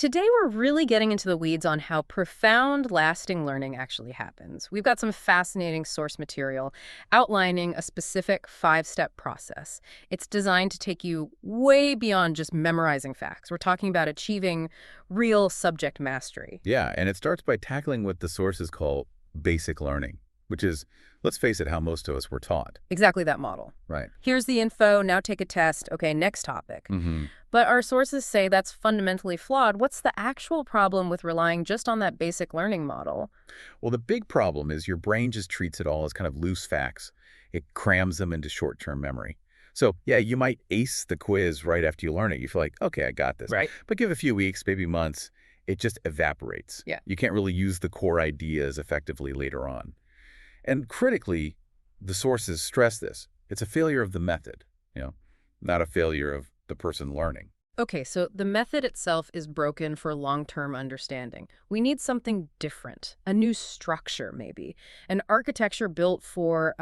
Today, we're really getting into the weeds on how profound, lasting learning actually happens. We've got some fascinating source material outlining a specific five-step process. It's designed to take you way beyond just memorizing facts. We're talking about achieving real subject mastery. Yeah, and it starts by tackling what the sources call basic learning, which is, let's face it, how most of us were taught. Exactly that model. Right. Here's the info, now take a test. Okay, next topic. hmm But our sources say that's fundamentally flawed. What's the actual problem with relying just on that basic learning model? Well, the big problem is your brain just treats it all as kind of loose facts. It crams them into short-term memory. So, yeah, you might ace the quiz right after you learn it. You feel like, okay, I got this. Right. But give a few weeks, maybe months, it just evaporates. Yeah. You can't really use the core ideas effectively later on. And critically, the sources stress this. It's a failure of the method, not a failure of the person learning. Okay, so the method itself is broken for long-term understanding. We need something different, a new structure maybe, an architecture built for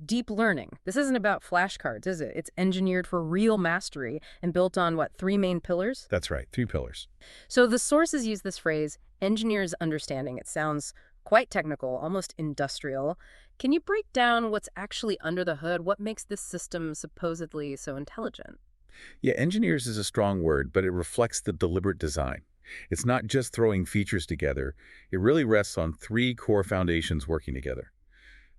deep learning. This isn't about flashcards, is it? It's engineered for real mastery and built on, what, three main pillars? That's right, 3 pillars. So the sources use this phrase, engineer's understanding. It sounds quite technical, almost industrial. Can you break down what's actually under the hood? What makes this system supposedly so intelligent? Yeah, engineers is a strong word, but it reflects the deliberate design. It's not just throwing features together. It really rests on 3 core foundations working together.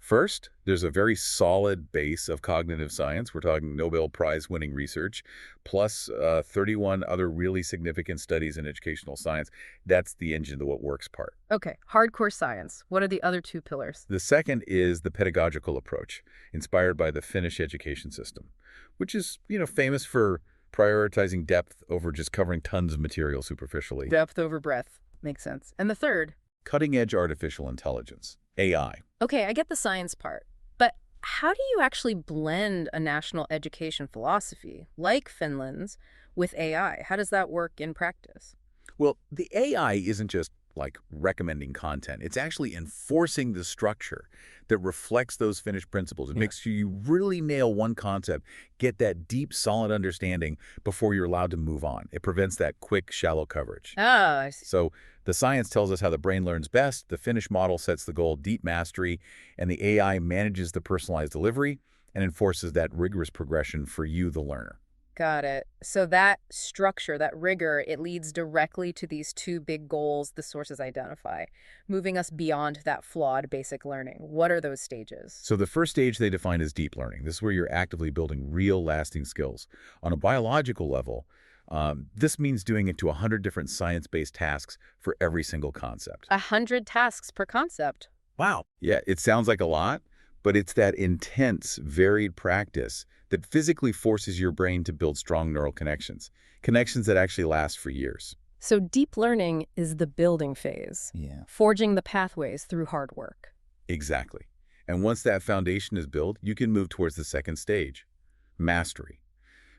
First, there's a very solid base of cognitive science. We're talking Nobel Prize-winning research, plus 31 other really significant studies in educational science. That's the engine, the what works part. Okay, hardcore science. What are the other two pillars? The second is the pedagogical approach, inspired by the Finnish education system, which is, famous for prioritizing depth over just covering tons of material superficially. Depth over breadth. Makes sense. And the third? Cutting-edge artificial intelligence, AI. Okay, I get the science part. But how do you actually blend a national education philosophy, like Finland's, with AI? How does that work in practice? Well, the AI isn't just like recommending content. It's actually enforcing the structure that reflects those Finnish principles. It makes sure you really nail one concept, get that deep, solid understanding before you're allowed to move on. It prevents that quick, shallow coverage. Ah, I see. So the science tells us how the brain learns best, the Finnish model sets the goal, deep mastery, and the AI manages the personalized delivery and enforces that rigorous progression for you, the learner. Got it. So that structure, that rigor, it leads directly to these two big goals the sources identify, moving us beyond that flawed basic learning. What are those stages? So the first stage they define as deep learning. This is where you're actively building real lasting skills. On a biological level, this means doing it to 100 different science-based tasks for every single concept. 100 tasks per concept. Wow. Yeah, it sounds like a lot, but it's that intense, varied practice that physically forces your brain to build strong neural connections, connections that actually last for years. So deep learning is the building phase, Yeah. forging the pathways through hard work. Exactly. And once that foundation is built, you can move towards the second stage, mastery.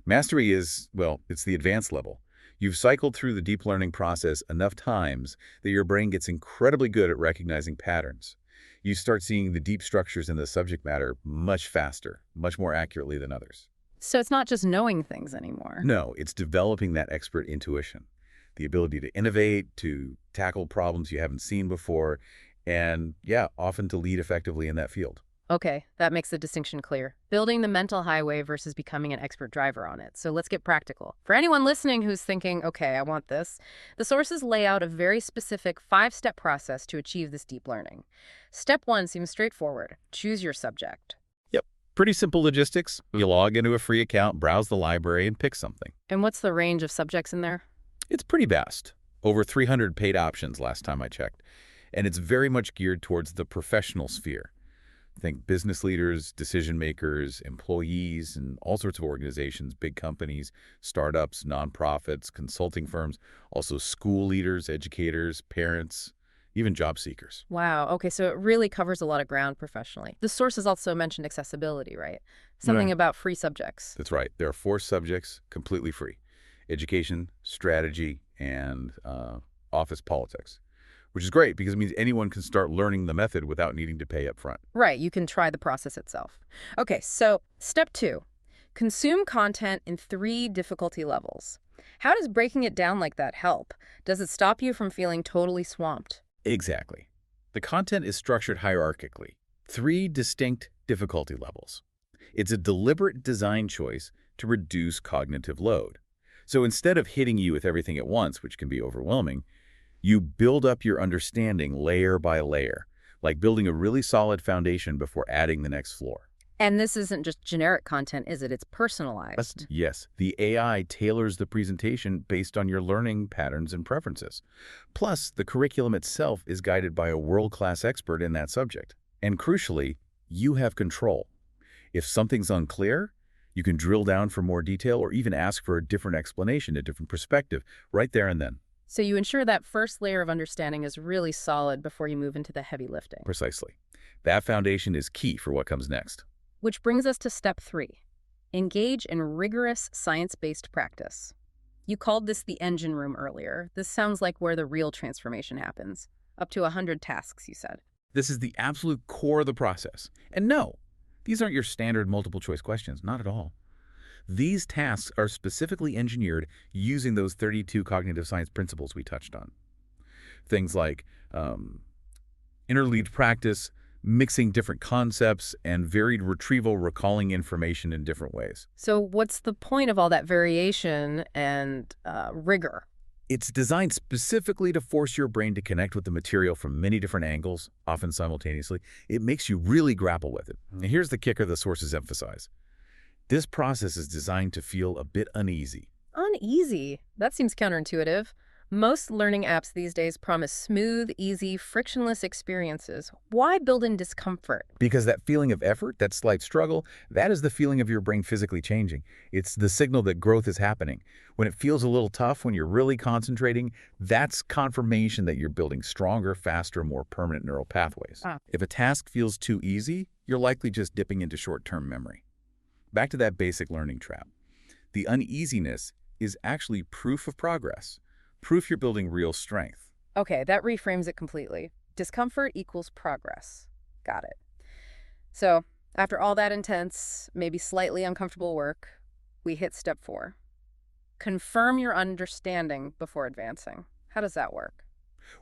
Mastery is, well, it's the advanced level. You've cycled through the deep learning process enough times that your brain gets incredibly good at recognizing patterns. You start seeing the deep structures in the subject matter much faster, much more accurately than others. So it's not just knowing things anymore. No, it's developing that expert intuition, the ability to innovate, to tackle problems you haven't seen before, and, yeah, often to lead effectively in that field. Okay, that makes the distinction clear. Building the mental highway versus becoming an expert driver on it. So let's get practical. For anyone listening who's thinking, okay, I want this, the sources lay out a very specific 5-step process to achieve this deep learning. Step 1 seems straightforward. Choose your subject. Yep, pretty simple logistics. You log into a free account, browse the library, and pick something. And what's the range of subjects in there? It's pretty vast. Over 300 paid options last time I checked. And it's very much geared towards the professional sphere. Think business leaders, decision makers, employees, and all sorts of organizations, big companies, startups, nonprofits, consulting firms, also school leaders, educators, parents, even job seekers. Wow, okay, so it really covers a lot of ground professionally. The sources also mentioned accessibility, right? Something Right. about free subjects. That's right. There are 4 subjects completely free: education, strategy, and office politics, which is great because it means anyone can start learning the method without needing to pay up front. Right, you can try the process itself. Okay, so step 2, consume content in 3 difficulty levels. How does breaking it down like that help? Does it stop you from feeling totally swamped? Exactly. The content is structured hierarchically, three distinct difficulty levels. It's a deliberate design choice to reduce cognitive load. So instead of hitting you with everything at once, which can be overwhelming, you build up your understanding layer by layer, like building a really solid foundation before adding the next floor. And this isn't just generic content, is it? It's personalized. Yes, the AI tailors the presentation based on your learning patterns and preferences. Plus, the curriculum itself is guided by a world-class expert in that subject. And crucially, you have control. If something's unclear, you can drill down for more detail or even ask for a different explanation, a different perspective, right there and then. So you ensure that first layer of understanding is really solid before you move into the heavy lifting. Precisely. That foundation is key for what comes next. Which brings us to step 3. Engage in rigorous science-based practice. You called this the engine room earlier. This sounds like where the real transformation happens. Up to 100 tasks, you said. This is the absolute core of the process. And no, these aren't your standard multiple choice questions, not at all. These tasks are specifically engineered using those 32 cognitive science principles we touched on. Things like interleaved practice, mixing different concepts, and varied retrieval, recalling information in different ways. So what's the point of all that variation and rigor? It's designed specifically to force your brain to connect with the material from many different angles, often simultaneously. It makes you really grapple with it. And here's the kicker the sources emphasize. This process is designed to feel a bit uneasy. Uneasy? That seems counterintuitive. Most learning apps these days promise smooth, easy, frictionless experiences. Why build in discomfort? Because that feeling of effort, that slight struggle, that is the feeling of your brain physically changing. It's the signal that growth is happening. When it feels a little tough, when you're really concentrating, that's confirmation that you're building stronger, faster, more permanent neural pathways. If a task feels too easy, you're likely just dipping into short-term memory. Back to that basic learning trap. The uneasiness is actually proof of progress. Proof you're building real strength. Okay, that reframes it completely. Discomfort equals progress. Got it. So, after all that intense, maybe slightly uncomfortable work, we hit step 4. Confirm your understanding before advancing. How does that work?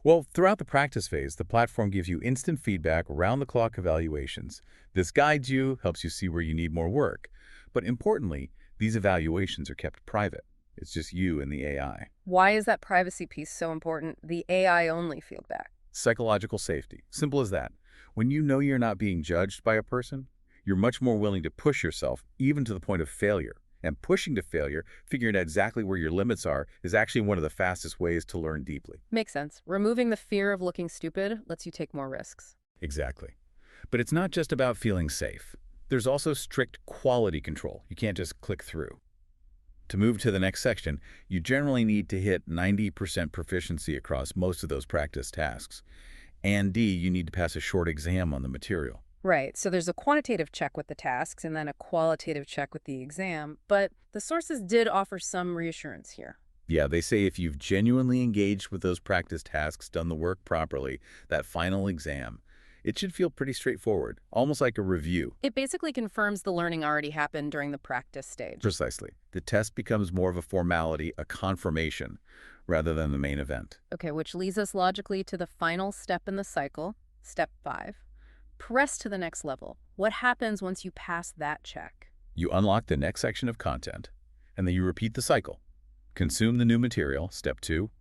Well, throughout the practice phase, the platform gives you instant feedback, round-the-clock evaluations. This guides you, helps you see where you need more work. But importantly, these evaluations are kept private. It's just you and the AI. Why is that privacy piece so important? The AI-only feedback. Psychological safety. Simple as that. When you know you're not being judged by a person, you're much more willing to push yourself, even to the point of failure. And pushing to failure, figuring out exactly where your limits are, is actually one of the fastest ways to learn deeply. Makes sense. Removing the fear of looking stupid lets you take more risks. Exactly. But it's not just about feeling safe. There's also strict quality control. You can't just click through. To move to the next section, you generally need to hit 90% proficiency across most of those practice tasks. And you need to pass a short exam on the material. Right, so there's a quantitative check with the tasks and then a qualitative check with the exam, but the sources did offer some reassurance here. Yeah, they say if you've genuinely engaged with those practice tasks, done the work properly, that final exam, it should feel pretty straightforward, almost like a review. It basically confirms the learning already happened during the practice stage. Precisely. The test becomes more of a formality, a confirmation, rather than the main event. Okay, which leads us logically to the final step in the cycle, step 5. Press to the next level. What happens once you pass that check? You unlock the next section of content, and then you repeat the cycle. Consume the new material, step 2.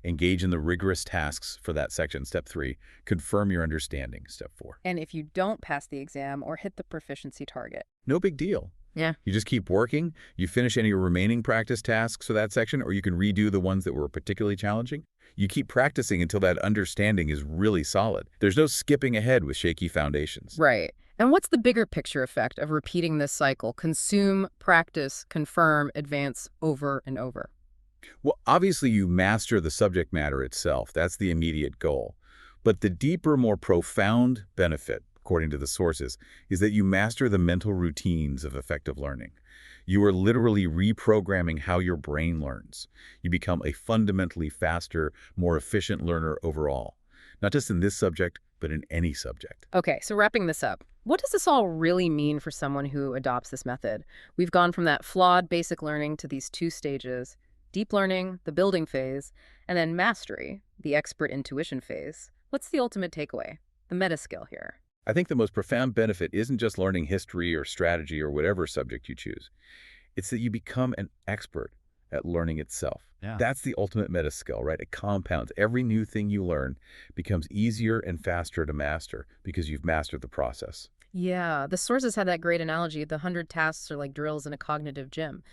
Engage in the rigorous tasks for that section, step 3. Confirm your understanding, step 4. And if you don't pass the exam or hit the proficiency target? No big deal. Yeah. You just keep working, you finish any remaining practice tasks for that section, or you can redo the ones that were particularly challenging. You keep practicing until that understanding is really solid. There's no skipping ahead with shaky foundations. Right. And what's the bigger picture effect of repeating this cycle? Consume, practice, confirm, advance over and over. Well, obviously you master the subject matter itself. That's the immediate goal. But the deeper, more profound benefit, according to the sources, is that you master the mental routines of effective learning. You are literally reprogramming how your brain learns. You become a fundamentally faster, more efficient learner overall. Not just in this subject, but in any subject. Okay, so wrapping this up, what does this all really mean for someone who adopts this method? We've gone from that flawed basic learning to these 2 stages. Deep learning, the building phase, and then mastery, the expert intuition phase. What's the ultimate takeaway? The meta skill here. I think the most profound benefit isn't just learning history or strategy or whatever subject you choose. It's that you become an expert at learning itself. Yeah. That's the ultimate meta skill, right? It compounds. Every new thing you learn becomes easier and faster to master because you've mastered the process. Yeah, the sources had that great analogy. The 100 tasks are like drills in a cognitive gym.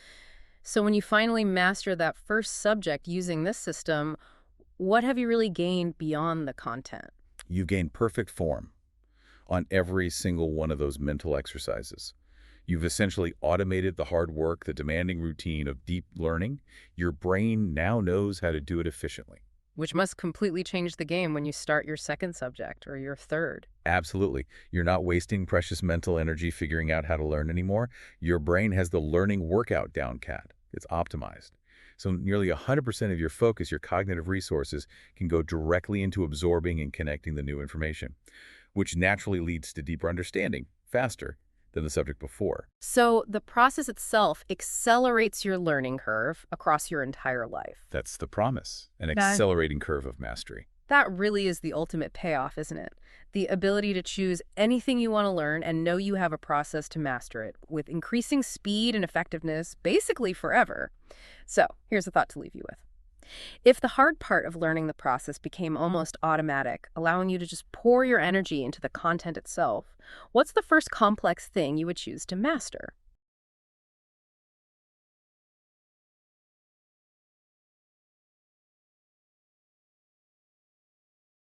So when you finally master that first subject using this system, what have you really gained beyond the content? You've gained perfect form on every single one of those mental exercises. You've essentially automated the hard work, the demanding routine of deep learning. Your brain now knows how to do it efficiently. Which must completely change the game when you start your second subject or your third. Absolutely. You're not wasting precious mental energy figuring out how to learn anymore. Your brain has the learning workout down pat. It's optimized. So nearly 100% of your focus, your cognitive resources, can go directly into absorbing and connecting the new information, which naturally leads to deeper understanding, faster than the subject before. So the process itself accelerates your learning curve across your entire life. That's the promise, an That, accelerating curve of mastery. that really is the ultimate payoff, isn't it? The ability to choose anything you want to learn and know you have a process to master it with increasing speed and effectiveness basically forever. So here's a thought to leave you with. If the hard part of learning the process became almost automatic, allowing you to just pour your energy into the content itself, what's the first complex thing you would choose to master?